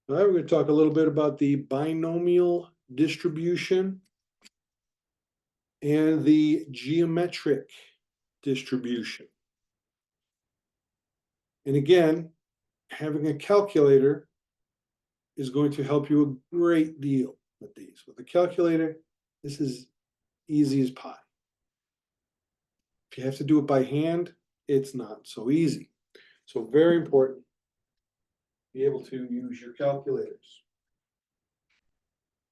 All right, we're going to talk a little bit about the binomial distribution and the geometric distribution. And again, having a calculator is going to help you a great deal with these. With a calculator, this is easy as pie. If you have to do it by hand, it's not so easy. So very important, be able to use your calculators.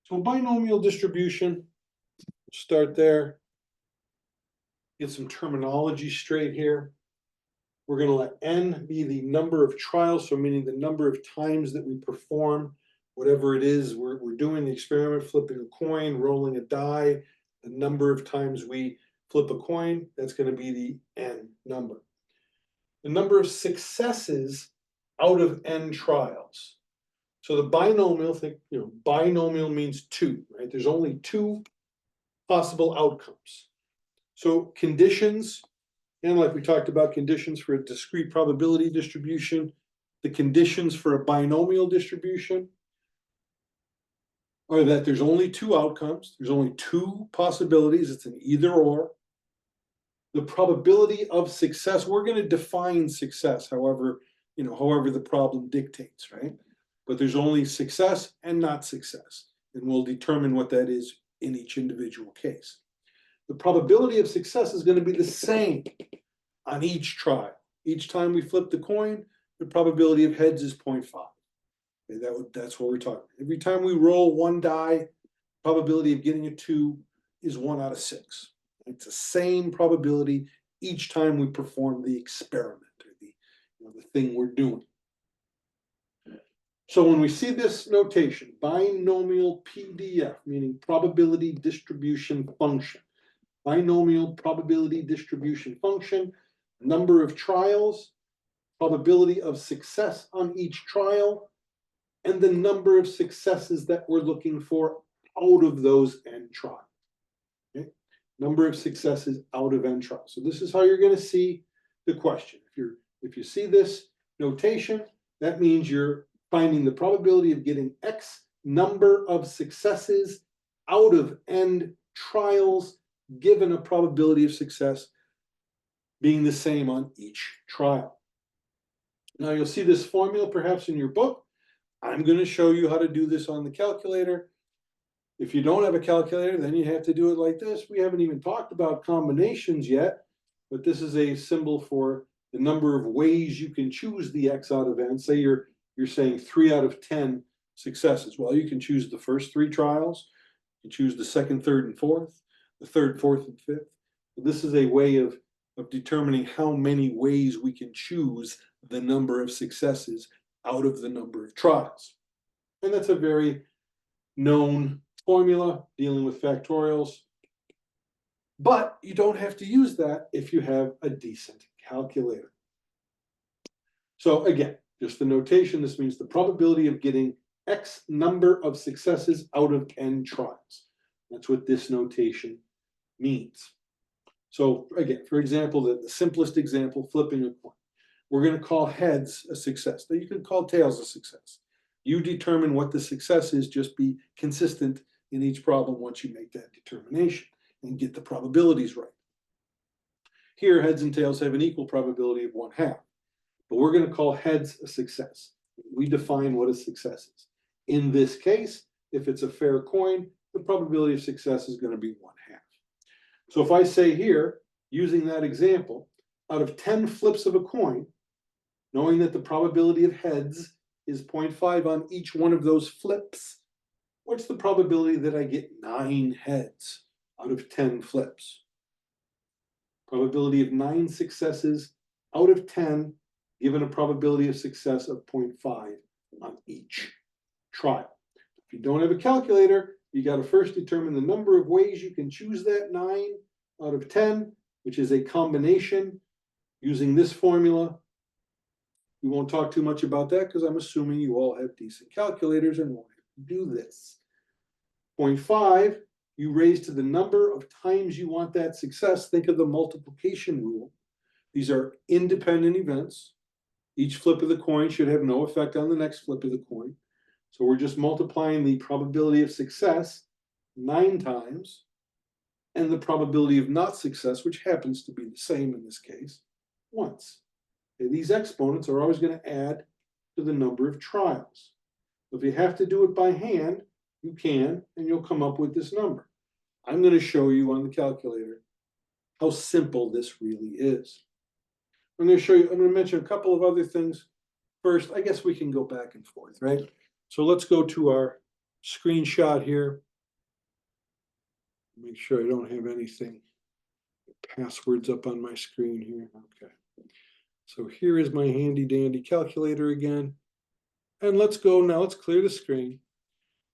So binomial distribution, start there. Get some terminology straight here. We're going to let n be the number of trials, so meaning the number of times that we perform whatever it is we're doing, the experiment, flipping a coin, rolling a die, the number of times we flip a coin, that's going to be the n number. The number of successes out of n trials. So the binomial, binomial means two, right? There's only two possible outcomes. So conditions, and like we talked about conditions for a discrete probability distribution, the conditions for a binomial distribution are that there's only two outcomes, there's only two possibilities, it's an either or. The probability of success, we're going to define success however the problem dictates, right? But there's only success and not success, and we'll determine what that is in each individual case. The probability of success is going to be the same on each trial. Each time we flip the coin, the probability of heads is 0.5. Okay, that's what we're talking about. Every time we roll one die, probability of getting a 2 is 1 out of 6. It's the same probability each time we perform the experiment or the thing we're doing. So when we see this notation, binomial PDF, meaning probability distribution function, binomial probability distribution function, number of trials, probability of success on each trial, and the number of successes that we're looking for out of those n trials. Okay? Number of successes out of n trials. So this is how you're going to see the question. If you see this notation, that means you're finding the probability of getting X number of successes out of n trials given a probability of success being the same on each trial. Now you'll see this formula perhaps in your book. I'm going to show you how to do this on the calculator. If you don't have a calculator, then you have to do it like this. We haven't even talked about combinations yet, but this is a symbol for the number of ways you can choose the X out of n. Say you're saying 3 out of 10 successes. Well, you can choose the first 3 trials. You can choose the second, third, and fourth, the third, fourth, and fifth. This is a way of determining how many ways we can choose the number of successes out of the number of trials. And that's a very known formula dealing with factorials. But you don't have to use that if you have a decent calculator. So again, just the notation, this means the probability of getting X number of successes out of n trials. That's what this notation means. So again, for example, the simplest example, flipping a coin. We're going to call heads a success. Now you can call tails a success. You determine what the success is, just be consistent in each problem once you make that determination and get the probabilities right. Here, heads and tails have an equal probability of 1/2. But we're going to call heads a success. We define what a success is. In this case, if it's a fair coin, the probability of success is going to be 1/2. So if I say here, using that example, out of 10 flips of a coin, knowing that the probability of heads is 0.5 on each one of those flips, what's the probability that I get 9 heads out of 10 flips? Probability of 9 successes out of 10, given a probability of success of 0.5 on each trial. If you don't have a calculator, you got to first determine the number of ways you can choose that 9 out of 10, which is a combination using this formula. We won't talk too much about that because I'm assuming you all have decent calculators and won't have to do this. 0.5, you raise to the number of times you want that success. Think of the multiplication rule. These are independent events. Each flip of the coin should have no effect on the next flip of the coin. So we're just multiplying the probability of success 9 times and the probability of not success, which happens to be the same in this case, once. Okay, these exponents are always going to add to the number of trials. If you have to do it by hand, you can, and you'll come up with this number. I'm going to show you on the calculator how simple this really is. I'm going to mention a couple of other things. First, I guess we can go back and forth, right? So let's go to our screenshot here. Make sure I don't have anything, passwords up on my screen here. Okay. So here is my handy dandy calculator again. And let's go now, let's clear the screen.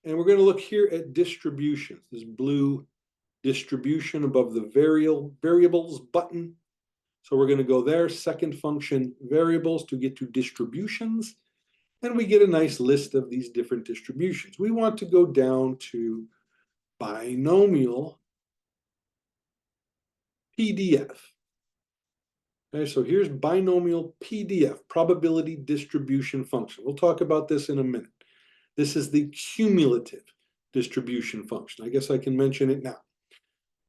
And we're going to look here at distributions, this blue distribution above the variables button. So we're going to go there, second function variables to get to distributions. And we get a nice list of these different distributions. We want to go down to binomial PDF. Okay, so here's binomial PDF, probability distribution function. We'll talk about this in a minute. This is the cumulative distribution function. I guess I can mention it now.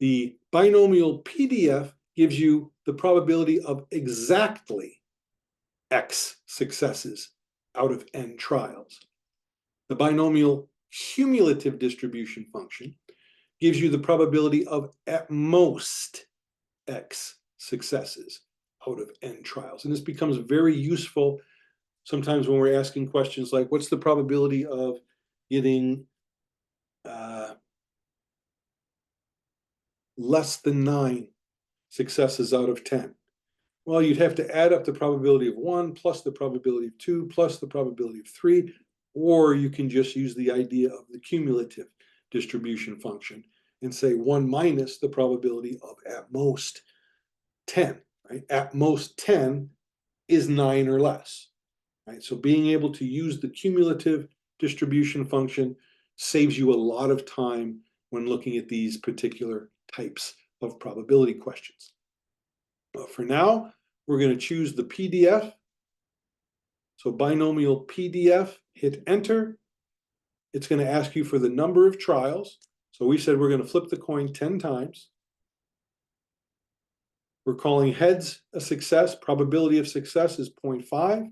The binomial PDF gives you the probability of exactly X successes out of N trials. The binomial cumulative distribution function gives you the probability of at most X successes out of N trials. And this becomes very useful sometimes when we're asking questions like, what's the probability of getting less than 9 successes out of 10? Well, you'd have to add up the probability of 1 plus the probability of 2 plus the probability of 3, or you can just use the idea of the cumulative distribution function and say 1 minus the probability of at most 10, right? At most 10 is 9 or less, right? So being able to use the cumulative distribution function saves you a lot of time when looking at these particular types of probability questions. But for now, we're going to choose the PDF. So binomial PDF, hit enter. It's going to ask you for the number of trials. So we said we're going to flip the coin 10 times. We're calling heads a success. Probability of success is 0.5.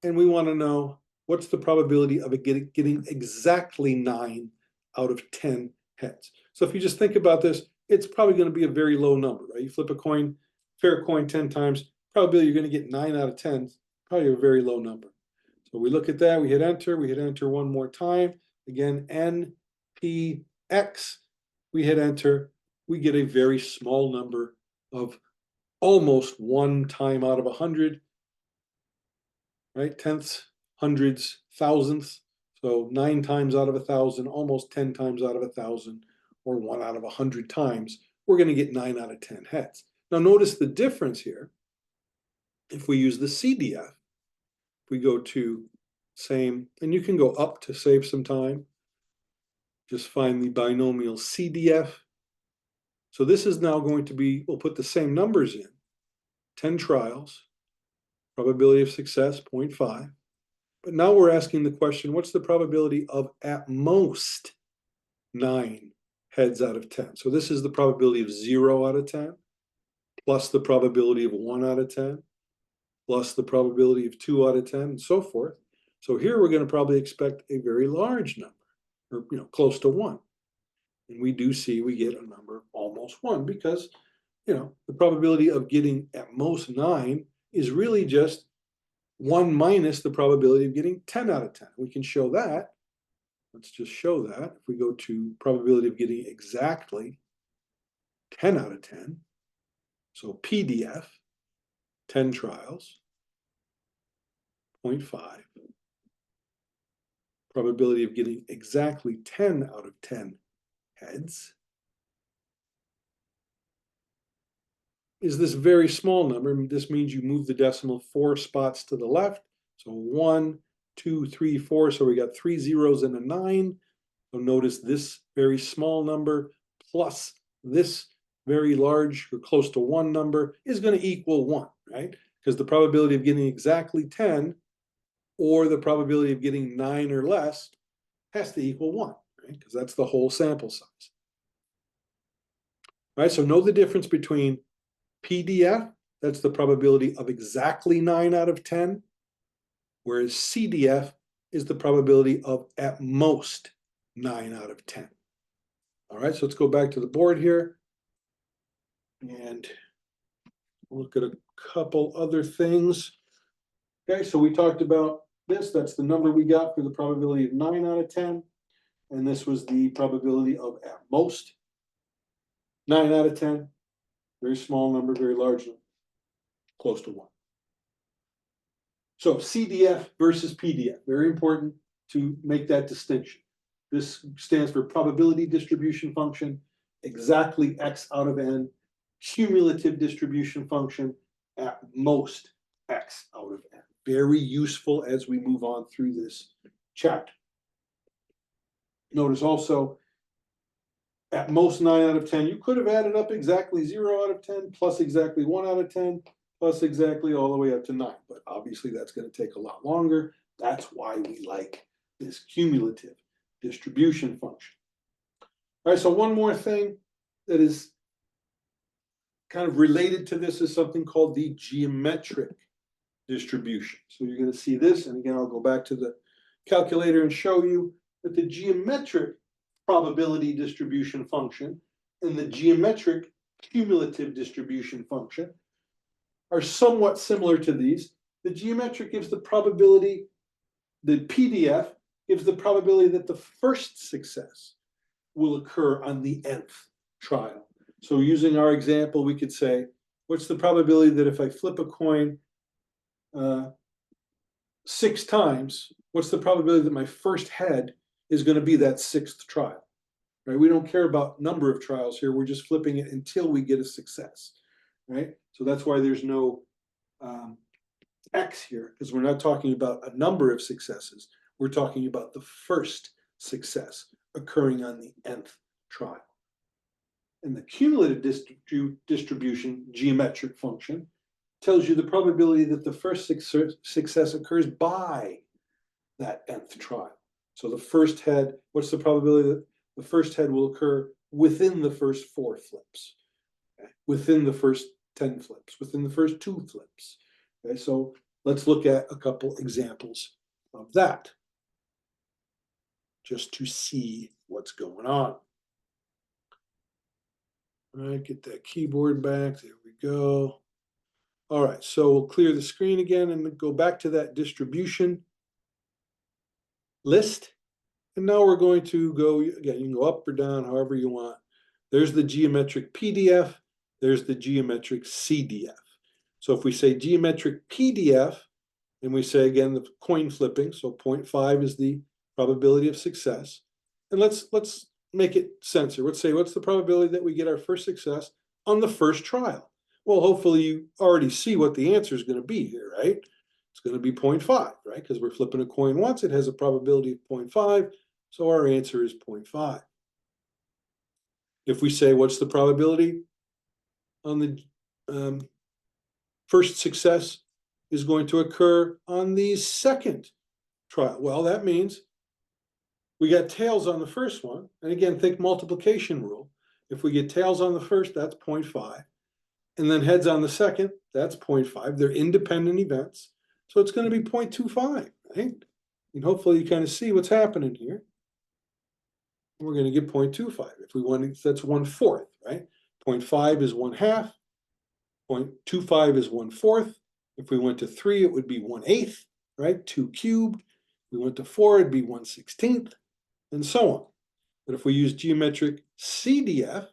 And we want to know what's the probability of it getting exactly 9 out of 10 heads. So if you just think about this, it's probably going to be a very low number, right? You flip a coin, fair coin 10 times, probability you're going to get 9 out of 10, probably a very low number. So we look at that, we hit enter one more time. Again, N, P, X, we hit enter, we get a very small number of almost 1 time out of 100, right? Tenths, hundreds, thousandths. So 9 times out of 1,000, almost 10 times out of 1,000, or 1 out of 100 times, we're going to get 9 out of 10 heads. Now notice the difference here. If we use the CDF, we go to same, and you can go up to save some time. Just find the binomial CDF. So this is now going to be, we'll put the same numbers in. 10 trials, probability of success, 0.5. But now we're asking the question, what's the probability of at most 9 heads out of 10? So this is the probability of 0 out of 10, plus the probability of 1 out of 10, plus the probability of 2 out of 10, and so forth. So here we're going to probably expect a very large number, or close to 1. And we do see we get a number of almost 1 because the probability of getting at most 9 is really just 1 minus the probability of getting 10 out of 10. We can show that. Let's just show that. If we go to probability of getting exactly 10 out of 10, so PDF, 10 trials, 0.5. Probability of getting exactly 10 out of 10 heads is this very small number. This means you move the decimal 4 spots to the left. So 1, 2, 3, 4. So we got 3 zeros and a 9. So notice this very small number plus this very large or close to 1 number is going to equal 1, right? Because the probability of getting exactly 10 or the probability of getting 9 or less has to equal 1, right? Because that's the whole sample size. All right, so know the difference between PDF, that's the probability of exactly 9 out of 10, whereas CDF is the probability of at most 9 out of 10. All right, so let's go back to the board here and look at a couple other things. Okay, so we talked about this. That's the number we got for the probability of 9 out of 10. And this was the probability of at most 9 out of 10. Very small number, very large number, close to 1. So CDF versus PDF, very important to make that distinction. This stands for probability distribution function, exactly X out of N, cumulative distribution function, at most X out of N. Very useful as we move on through this chapter. Notice also, at most 9 out of 10, you could have added up exactly 0 out of 10, plus exactly 1 out of 10, plus exactly all the way up to 9. But obviously that's going to take a lot longer. That's why we like this cumulative distribution function. All right, so one more thing that is kind of related to this is something called the geometric distribution. So you're going to see this, and again, I'll go back to the calculator and show you that the geometric probability distribution function and the geometric cumulative distribution function are somewhat similar to these. The geometric gives the probability, the PDF gives the probability that the first success will occur on the nth trial. So using our example, we could say, what's the probability that if I flip a coin 6 times, what's the probability that my first head is going to be that 6th trial? Right? We don't care about number of trials here. We're just flipping it until we get a success. Right? So that's why there's no X here, because we're not talking about a number of successes. We're talking about the first success occurring on the nth trial. And the cumulative distribution geometric function tells you the probability that the first success occurs by that nth trial. So the first head, what's the probability that the first head will occur within the first 4 flips, okay? Within the first 10 flips, within the first 2 flips. Okay, so let's look at a couple examples of that, just to see what's going on. All right, get that keyboard back. There we go. All right, so we'll clear the screen again and go back to that distribution list. And now we're going to go, again, you can go up or down, however you want. There's the geometric PDF. There's the geometric CDF. So if we say geometric PDF, and we say, again, the coin flipping, so 0.5 is the probability of success. And let's make it sense here. Let's say, what's the probability that we get our first success on the first trial? Well, hopefully you already see what the answer is going to be here, right? It's going to be 0.5, right? Because we're flipping a coin once. It has a probability of 0.5. So our answer is 0.5. If we say, what's the probability on the first success is going to occur on the second trial? Well, that means we got tails on the first one. And again, think multiplication rule. If we get tails on the first, that's 0.5. And then heads on the second, that's 0.5. They're independent events. So it's going to be 0.25, right? And hopefully you kind of see what's happening here. We're going to get 0.25. If we want, that's 1/4, right? 0.5 is 1/2. 0.25 is 1/4. If we went to 3, it would be 1/8, right? 2 cubed. If we went to 4, it'd be 1/16, and so on. But if we use geometric CDF,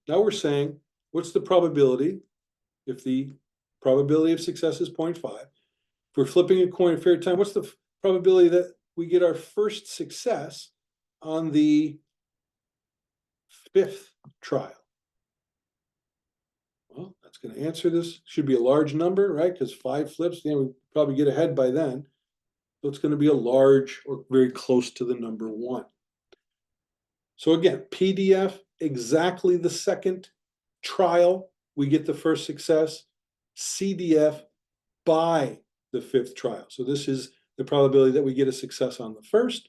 now we're saying, what's the probability if the probability of success is 0.5? If we're flipping a coin a fair time, what's the probability that we get our first success on the 5th trial? Well, that's going to answer this. Should be a large number, right? Because 5 flips, we probably get ahead by then. So it's going to be a large or very close to the number 1. So again, PDF, exactly the second trial, we get the first success. CDF by the fifth trial. So this is the probability that we get a success on the first,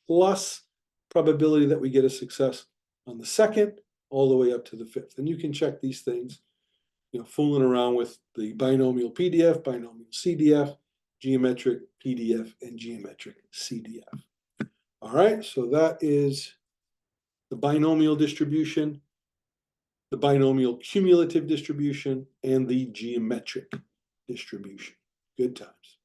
plus probability that we get a success on the second, all the way up to the fifth. And you can check these things, fooling around with the binomial PDF, binomial CDF, geometric PDF, and geometric CDF. All right, so that is the binomial distribution, the binomial cumulative distribution, and the geometric distribution. Good times.